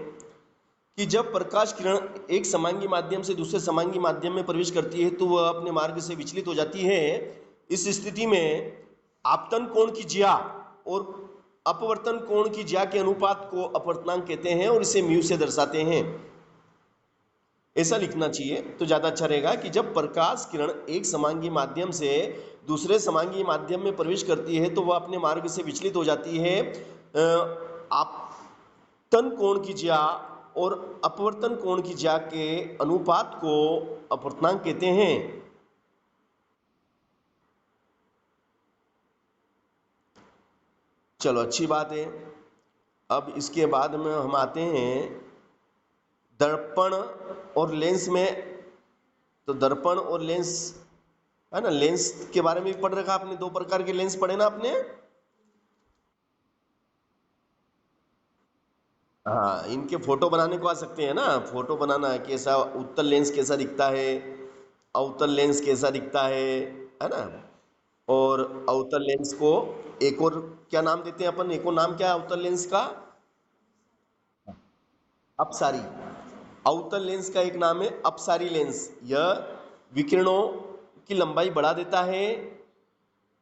कि जब प्रकाश किरण एक समांगी माध्यम से दूसरे समांगी माध्यम में प्रवेश करती है तो वह अपने मार्ग से विचलित हो जाती है। इस स्थिति में आपतन कोण की ज्या और अपवर्तन कोण की ज्या के अनुपात को अपवर्तनांक कहते हैं, और इसे म्यू से दर्शाते हैं। ऐसा लिखना चाहिए तो ज़्यादा अच्छा रहेगा कि जब प्रकाश किरण एक समांगी माध्यम से दूसरे समांगी माध्यम में प्रवेश करती है तो वह अपने मार्ग से विचलित हो जाती है। आपतन कोण की ज्या और अपवर्तन कोण की ज्या के अनुपात को अपवर्तनांक कहते हैं। चलो, अच्छी बात है। अब इसके बाद में हम आते हैं दर्पण और लेंस में। तो दर्पण और लेंस है ना, लेंस के बारे में भी पढ़ रखा आपने, दो प्रकार के लेंस पढ़े ना आपने? हाँ, इनके फोटो बनाने को आ सकते हैं ना, फोटो बनाना कैसा, उत्तल लेंस कैसा दिखता है, अवतल लेंस कैसा दिखता है ना? और अवतल लेंस को एक और क्या नाम देते हैं अपन, एक और नाम क्या है अवतल लेंस का? अपसारी। अवतल लेंस का एक नाम है अपसारी लेंस। यह विकिरणों की लंबाई बढ़ा देता है,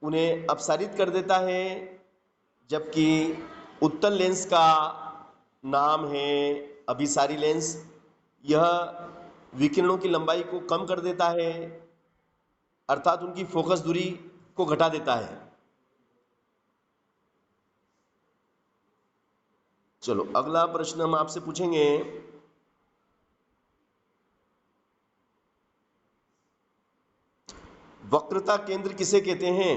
उन्हें अपसारित कर देता है, जबकि उत्तल लेंस का नाम है अभिसारी लेंस। यह विकिरणों की लंबाई को कम कर देता है, अर्थात उनकी फोकस दूरी को घटा देता है। चलो, अगला प्रश्न हम आपसे पूछेंगे, वक्रता केंद्र किसे कहते हैं?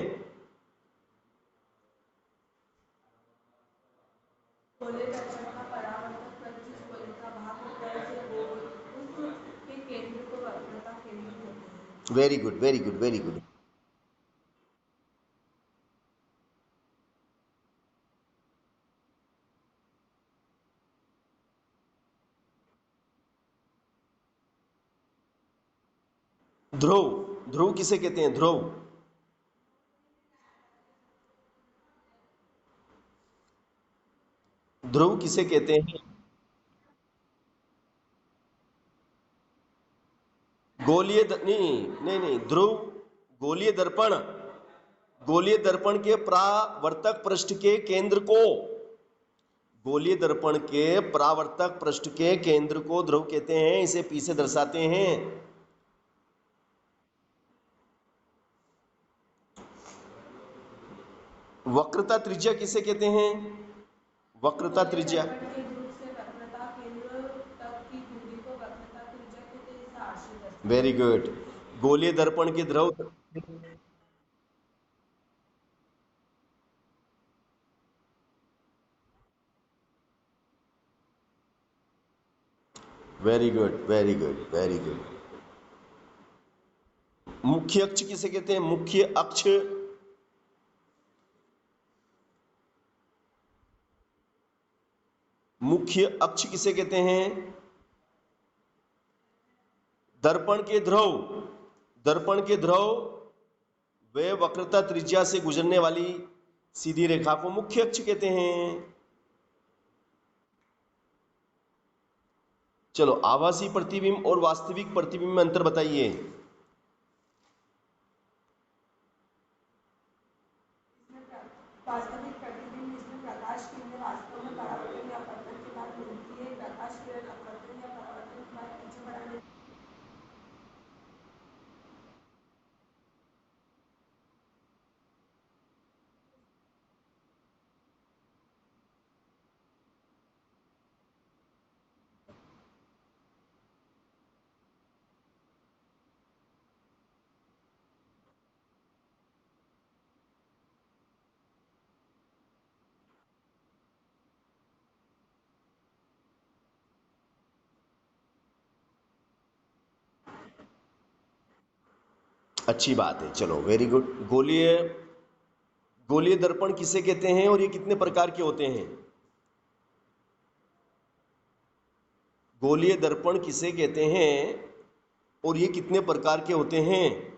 गोले दर्पण का परावर्तक पथ जिस गोले का भाग होता है उसे गोल, उसके केंद्र को वक्रता केंद्र कहते हैं। Very good, very good, very good. ध्रुव, ध्रुव किसे कहते हैं? ध्रुव, ध्रुव किसे कहते हैं? नहीं नहीं नहीं, ध्रुव गोलीय दर्पण, गोलीय दर्पण के परावर्तक पृष्ठ के केंद्र को, गोलीय दर्पण के परावर्तक पृष्ठ के केंद्र को ध्रुव कहते हैं। इसे पी से दर्शाते हैं। वक्रता त्रिज्या किसे कहते हैं? वक्रता त्रिज्या, दर्पण के ध्रुव से वक्रता केंद्र तक की दूरी को वक्रता त्रिज्या कहते हैं। इसे आर से दर्शाते वेरी गुड। गोलीय दर्पण के ध्रुव, very good, very good, very good. मुख्य अक्ष किसे कहते हैं? मुख्य अक्ष, मुख्य अक्ष किसे कहते हैं? दर्पण के ध्रुव, दर्पण के ध्रुव वे वक्रता त्रिज्या से गुजरने वाली सीधी रेखा को मुख्य अक्ष कहते हैं। चलो, आभासी प्रतिबिंब और वास्तविक प्रतिबिंब में अंतर बताइए। वास्तविक प्रतिबिंब जिसमें प्रकाश किरणें वास्तव में परावर्तन या अपवर्तन के बाद मिलती है। प्रकाश किरण अपवर्तन या परावर्तन के बाद पीछे बढ़ाने अच्छी बात है, चलो वेरी गुड। गोलीय, गोलीय दर्पण किसे कहते हैं और ये कितने प्रकार के होते हैं? गोलीय दर्पण किसे कहते हैं और ये कितने प्रकार के होते हैं?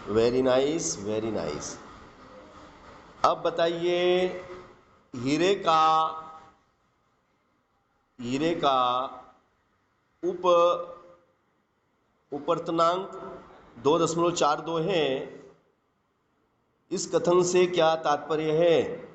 Very nice, very nice. अब बताइए, हीरे का, हीरे का उप उपवर्तनांक 2.42 है। इस कथन से क्या तात्पर्य है?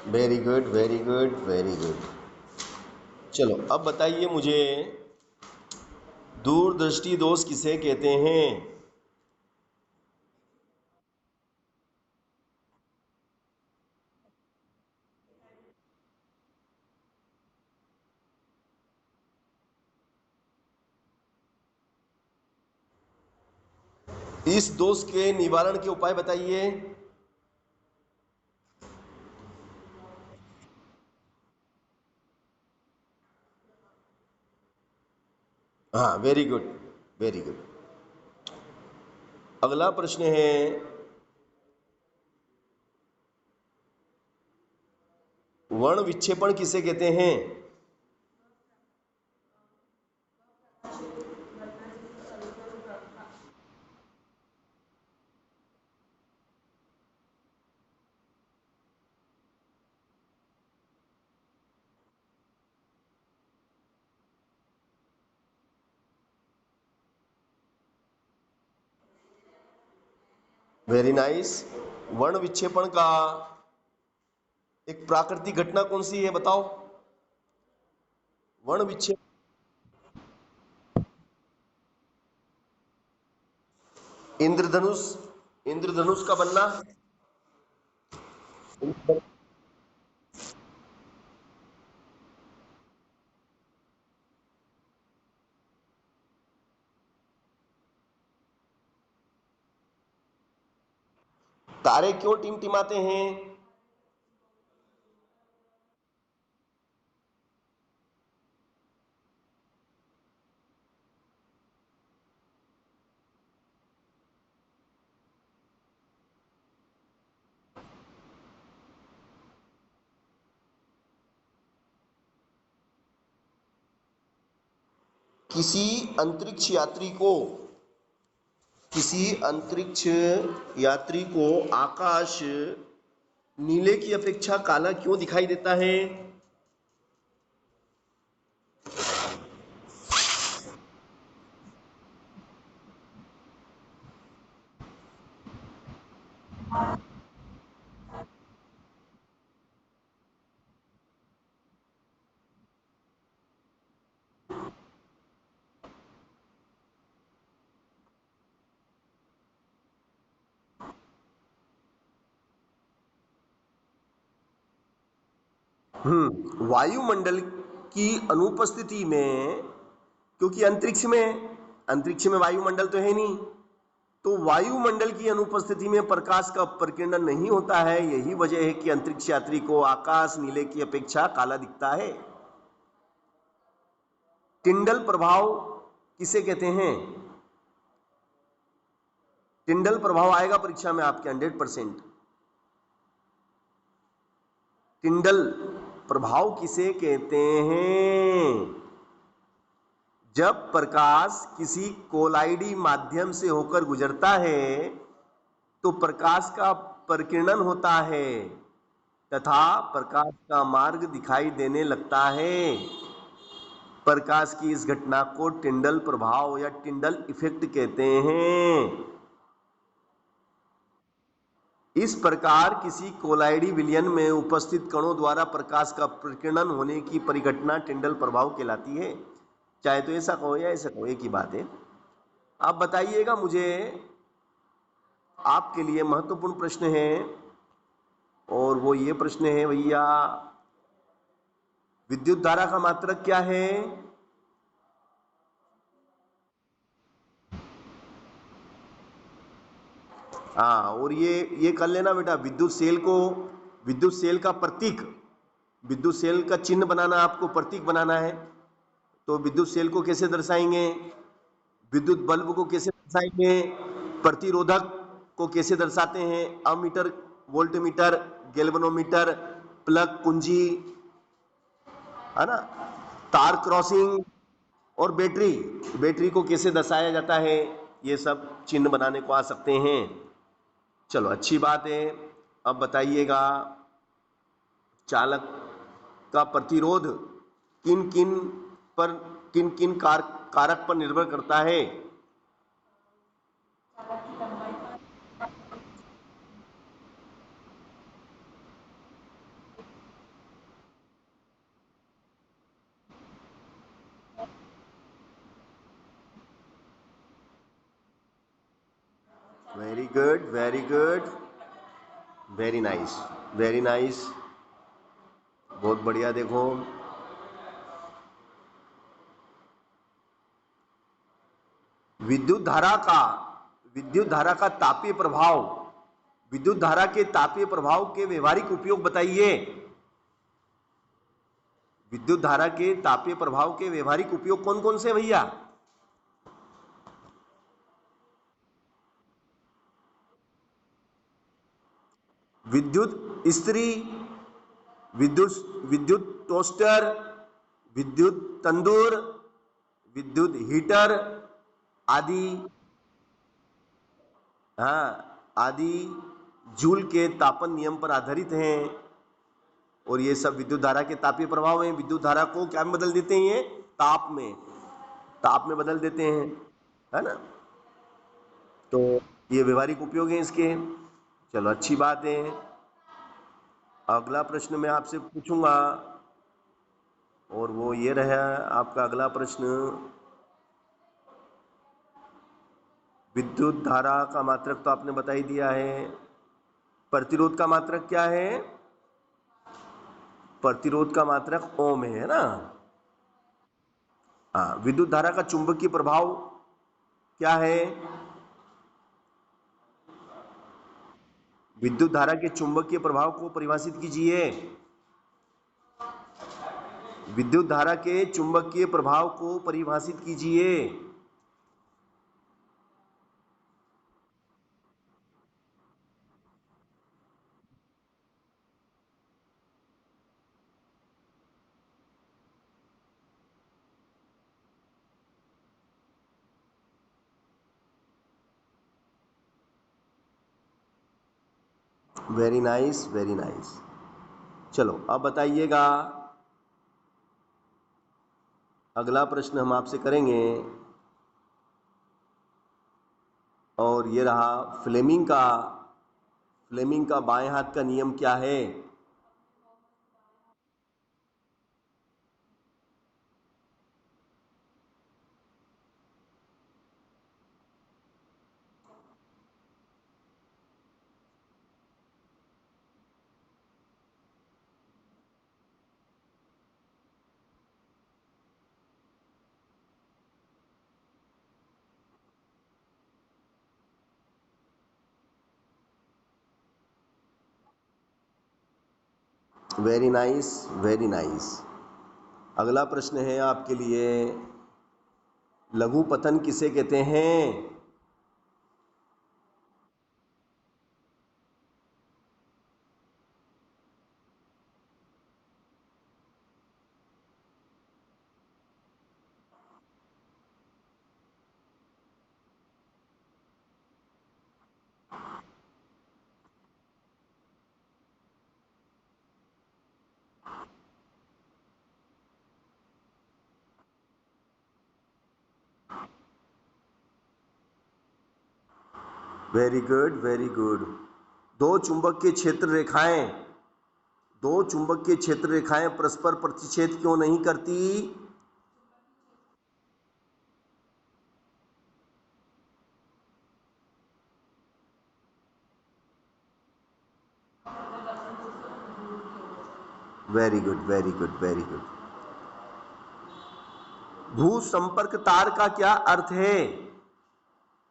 Very good, very good, very good. चलो, अब बताइए मुझे, दूरदृष्टि दोष किसे कहते हैं? इस दोष के निवारण के उपाय बताइए। हाँ, वेरी गुड, वेरी गुड। अगला प्रश्न है, वर्ण विक्षेपण किसे कहते हैं? Very nice. वर्ण विक्षेपण का एक प्राकृतिक घटना कौन सी है, बताओ? वर्ण विक्षेप, इंद्रधनुष, इंद्रधनुष का बनना। तारे क्यों टिमटिमाते हैं? किसी अंतरिक्ष यात्री को किसी अंतरिक्ष यात्री को आकाश नीले की अपेक्षा काला क्यों दिखाई देता है? वायुमंडल की अनुपस्थिति में, क्योंकि अंतरिक्ष में वायुमंडल तो है नहीं, तो वायुमंडल की अनुपस्थिति में प्रकाश का प्रकीर्णन नहीं होता है। यही वजह है कि अंतरिक्ष यात्री को आकाश नीले की अपेक्षा काला दिखता है। टिंडल प्रभाव किसे कहते हैं? टिंडल प्रभाव आएगा परीक्षा में आपके 100%। टिंडल प्रभाव किसे कहते हैं? जब प्रकाश किसी कोलाइडी माध्यम से होकर गुजरता है तो प्रकाश का प्रकीर्णन होता है तथा प्रकाश का मार्ग दिखाई देने लगता है। प्रकाश की इस घटना को टिंडल प्रभाव या टिंडल इफेक्ट कहते हैं। इस प्रकार किसी कोलाइडी विलयन में उपस्थित कणों द्वारा प्रकाश का प्रकीर्णन होने की परिघटना टिंडल प्रभाव कहलाती है। चाहे तो ऐसा कहो या ऐसा कहो, एक ही बात है। आप बताइएगा मुझे, आपके लिए महत्वपूर्ण प्रश्न है, और वो ये प्रश्न है भैया, विद्युत धारा का मात्रक क्या है? हाँ, और ये कर लेना बेटा, विद्युत सेल का प्रतीक, विद्युत सेल का चिन्ह बनाना, आपको प्रतीक बनाना है। तो विद्युत सेल को कैसे दर्शाएंगे? विद्युत बल्ब को कैसे दर्शाएंगे? प्रतिरोधक को कैसे दर्शाते हैं? अमीटर, वोल्टमीटर, गैल्वेनोमीटर, प्लग कुंजी, है ना, तार क्रॉसिंग, और बैटरी को कैसे दर्शाया जाता है? ये सब चिन्ह बनाने को आ सकते हैं। चलो अच्छी बात है। अब बताइएगा, चालक का प्रतिरोध किन किन पर, किन किन कारक पर निर्भर करता है? Very good, very good, very nice, very nice, बहुत बढ़िया। देखो, विद्युत धारा का विद्युत धारा का तापीय प्रभाव, विद्युत धारा के तापीय प्रभाव के व्यवहारिक उपयोग बताइए। विद्युत धारा के तापीय प्रभाव के व्यवहारिक उपयोग कौन कौन से भैया? विद्युत इस्त्री, विद्युत विद्युत टोस्टर, विद्युत तंदूर, विद्युत हीटर आदि। हाँ, आदि जूल के तापन नियम पर आधारित हैं, और ये सब विद्युत धारा के तापीय प्रभाव हैं। विद्युत धारा को क्या में बदल देते हैं? ये ताप में बदल देते हैं, है ना। तो ये व्यवहारिक उपयोग है इसके। चलो अच्छी बात है। अगला प्रश्न मैं आपसे पूछूंगा, और वो ये रहा आपका अगला प्रश्न, विद्युत धारा का मात्रक तो आपने बता ही दिया है। प्रतिरोध का मात्रक क्या है? प्रतिरोध का मात्रक ओम है ना? हाँ, विद्युत धारा का चुंबकीय प्रभाव क्या है? विद्युत धारा के चुंबकीय प्रभाव को परिभाषित कीजिए। विद्युत धारा के चुंबकीय प्रभाव को परिभाषित कीजिए। Very nice, very nice. चलो अब बताइएगा, अगला प्रश्न हम आपसे करेंगे और ये रहा फ्लेमिंग का बाएं हाथ का नियम क्या है? Very nice, very nice. अगला प्रश्न है आपके लिए, लघु पतन किसे कहते हैं? Very good, very good. दो चुंबकीय क्षेत्र रेखाएं दो चुंबकीय क्षेत्र रेखाएं परस्पर प्रतिच्छेद क्यों नहीं करती? Very good, very good, very good. भू संपर्क तार का क्या अर्थ है?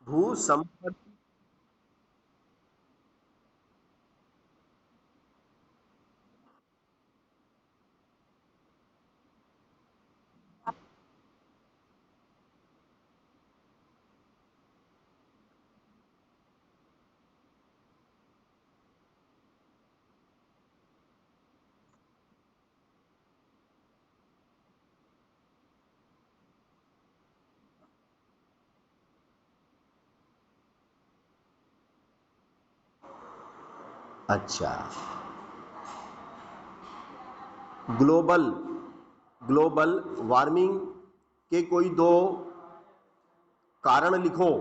भू संपर्क। अच्छा, ग्लोबल ग्लोबल वार्मिंग के कोई दो कारण लिखो।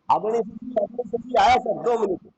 आदरणीय सचिव आया सर, 2 मिनट।